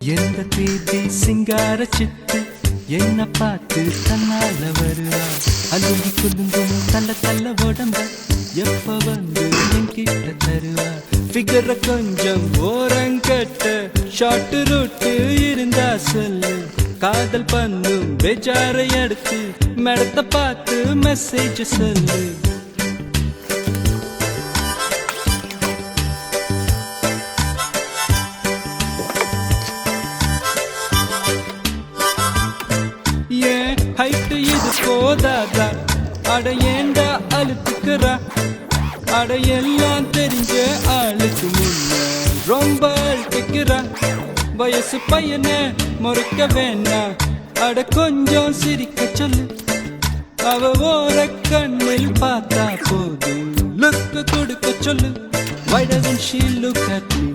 எந்த தேதி சிங்கார சிட்டு என்ன பார்த்து தன்னால வருவா அலுங்கி குலுங்கும் தள்ள தள்ள உடம்ப எப்ப வந்து என்கிட்ட தருவா ஃபிகர கொஞ்சம் ஓரங்கட்ட ஷார்ட் ரூட்டு இருந்தா சொல்லு காதல் பண்ணும் பெஜாரை எடுத்து மேடத்தை பார்த்து மெசேஜ் சொல்லு ஹைட்டு இது போதாதா அட ஏண்டா அழுத்துக்கிறா அட எல்லாம் தெரிஞ்ச ஆளுக்கு முன்ன ரொம்ப அழுத்துக்கிறா வயசு பையனை முறைக்க வேணா அட கொஞ்சம் சிரிக்க சொல்லு அவ ஓர கண்ணில் பார்த்தா போதும் லுக்கு கொடுக்க சொல்லு Why doesn't she look at me?